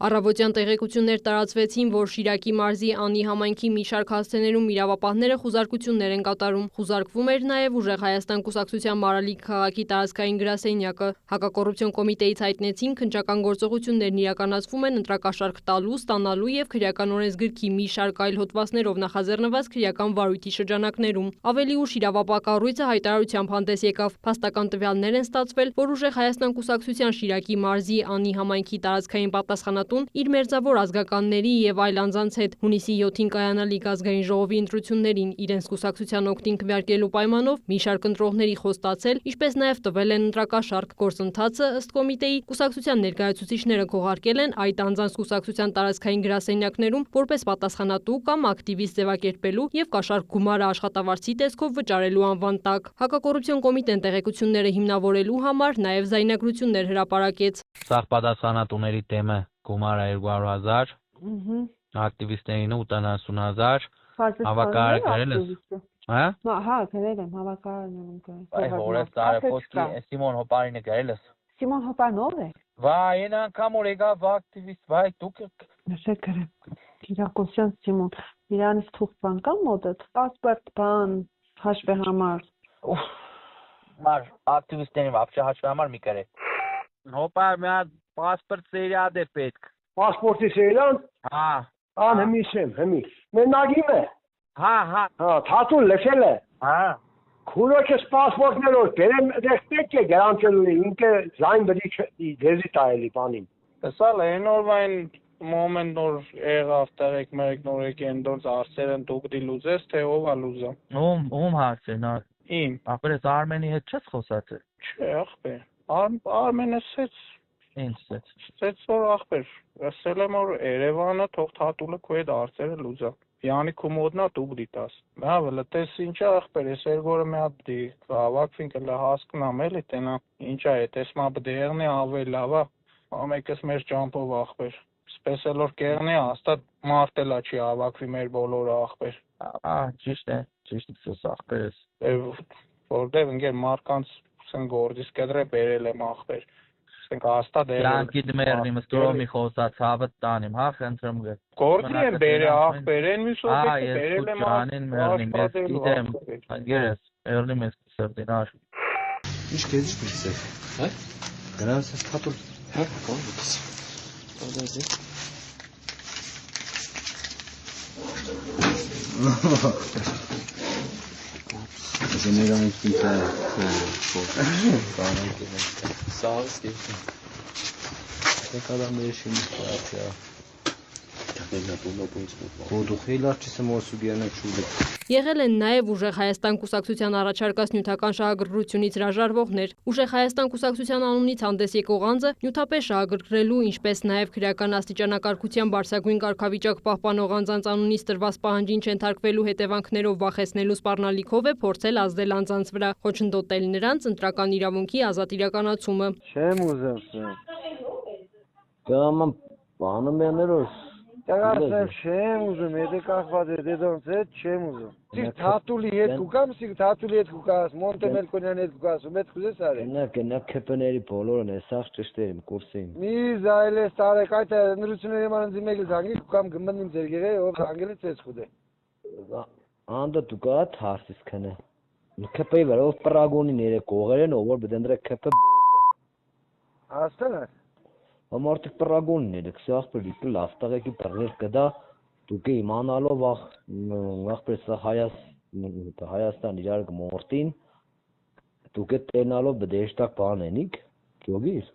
Առավոտյան տեղեկություններ տարածվեցին, որ Շիրակի մարզի Անի համայնքի մի շարք հասցեներում իրավապահները խուզարկություններ են կատարում։ Խուզարկվում էր նաև Ուժեղ Հայաստան կուսակցության Մարալիկ քաղաքի տարածքային գրասենյակը։ Հակակոռուպցիոն կոմիտեից հայտնեցին, քննչական գործողություններն իրականացվում են ընտրակաշառք տալու, ստանալու եւ քրեական օրենսգրքի մի շարք այլ հոդվածներով նախաձեռնված քրեական վարույթի շրջանակներում։ Ավելի ուշ իրավապահ կառույցը հայտարարությամբ հանդես եկավ։ Փաստական տվյալներ են ստացվել, որ Ուժեղ Հայաստան կուսակցության Շիրակի մարզի Անի համայնքի տարածքային պատասխանատուն իր մերձավոր ազգականների եւ այլ անձանց հետ հունիսի 7-ին կայանալիք ազգային ժողովի ընտրություններին իրենց կուսակցության օգտին քվեարկելու պայմանով մի շարք ընտրողների խոստացել, ինչպես նաև տվել են ընտրակաշառք։ Գործընթացը ըստ կոմիտեի կուսակցության ներկայացուցիչները քողարկել են այդ անձանց կուսակցության տարածքային գրասենյակներում որպես պատասխանատու կամ ակտիվիստ ձևակերպելու եւ կաշառք գումարը աշխատավարձի տեսքով վճարելու անվան տակ։ Հակակոռուպցիոն կոմիտեն տեղեկությունները հիմնավորելու համար նաև զայնագրություններ հրապարակեց։ Սաղ պատասխանատուների դեմը գումարը 200,000, ակտիվիստերին 80,000, հավաքարարը գրել ես։ Հա, գրել եմ, հավաքարարն եմ գրել։ Այ հորս տարեփոքի Սիմոն Հոպարինը գրել ես։ Սիմոն Հոպարն ով է։ Վայ, այն անգամ որ եկավ ակտիվիստ, վայ, դուք Նշեք գրեմ։ Կիրակոսյան Սիմոն, իրանից թուղթ բան կա մոտդ։ Պասպորտ բան, հաշվի համար։ Մար ակտիվիստերին вообще հաշվի համար մի գրել։ Հոպար մի հատ պասպորտ սերիադ է պետք։ Պասպորտի սերիան։ Հա։ Ան հմի։ Մենագին է։ Հա։ Թաթուն լսել է։ Հա։ Քուրոջս պասպորտներով բերեմ պետք է գրանցելու ինքը զայն բդի դեզի տայելի բանին։ Տեսալ այն օրվային մոմենտ նոր եղավ տեղեկ մերեք նոր եկենդորձ արսերն դուք դի լուզես թե ով ա լուզա։ Ում հարցն է։ Իմ։ Ախպերս Արմենի հետ չես խոսացել։ Չէ, ախպեր։ Արմենը սեց։ Ինչ սեց։ Սեց որ ախպեր։ Ասել եմ որ Երևանը թող թաթուլը քո հետ արսերը լուզա։ Յանի կոմոդնա դուք դիտաս։ Հա, լտես ինչա ախպեր, ես երգորը մի հատ դի հավաքվին կլա հասկնամ էլի տենա։ Ինչա է, տեսմա բդերնի ավելի լավ է։ Ամեկս մեր ճամփով ախպեր։ Սպեսել որ կերնի հաստատ մարտելա չի հավաքվի մեր բոլորը ախպեր։ Ճիշտ է, սոս ախպերս։ Որտեվ ընկեր մարկանց սեն գործից կդրե բերել եմ ախպեր։ Սենք հաստատ Լանկի դմերնի մստորոմի խոսած հավը տանիմ, հա, խնդրում գ։ Գործի եմ բերե ախպեր, են մյուս ովքեր բերել եմ ախպերին մերնի մեզ գիտեմ, անգերես, երնի մեզ սրտին աշ։ Ինչ կեզիշ բրիսեք, հա, գրանց ես թատուլ, հա, կան բուտիս, ադազի։ Generalmente pinta Sağız geçtim. Ne kadar meşhur ya. Եղել են նաև Ուժեղ Հայաստան կուսակցության առաջարկած նյութական շահագրգռությունից հրաժարվողներ։ Ուժեղ Հայաստան կուսակցության անունից հանդես եկող անձը նյութապես շահագրգռելու, ինչպես նաև քրեական աստիճանակարգության բարձրագույն կարգավիճակ պահպանող անձանց անունից տրված պահանջին չենթարկվելու հետևանքներով վախեցնելու սպառնալիքով է փորձել ազդել անձանց վրա, խոչընդոտել նրանց ընտրական իրավունքի ազատ իրականացումը։ Չեմ ուզում Բանումյաներոս Կաղացեմ չեմ ուզում, եթե կախված է դեդոնց հետ չեմ ուզում։ Սիրտ թաթուլի հետ կուկամ, սիրտ թաթուլի հետ կուկաս, մոնտե Մելքոնյան հետ կուկաս, ու մեծ կուզես արի։ Նակ քեպների բոլորն է, սաղ ճշտերիմ կուրսին։ Մի զայլես տարեք, այդ նրությունների մաննձի մեկը զանգի, կուկամ գմնիմ ձերգեղե, ով զանգելից ես խուդ է։ Անդը դուկա թարսիս կնը։ Քեպեի վրա, ով պրագոնի ները կողեր են, ով որ բդենդրե քեպը Աստան է։ Ամարտիկ պրագոնն է, քսախպր դիպը լավտաղեկի պրներ կդա, դուք է իմանալով աղպրես Հայաստան իրար գմորտին, դուք է տենալով բդեշտակ բան ենիք, կյոգիր։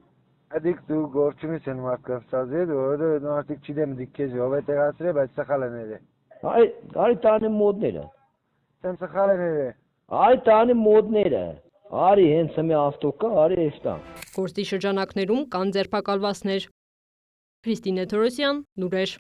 Ադիք դու գործումից են մարդկանց սազեր, որը արդիկ չիդեմ դիք կեզ ով է տեղացրե, բայց սխալեներ է։ Արի տանի մոդները։ Սեմ սխալեներ է։ Արի տանի մոդները։ Արի հենց մի ավտոկա, արի էստան։ Գործի շրջանակներում կան ձերբակալվածներ։ Քրիստինե Թորոսյան, լուրեր։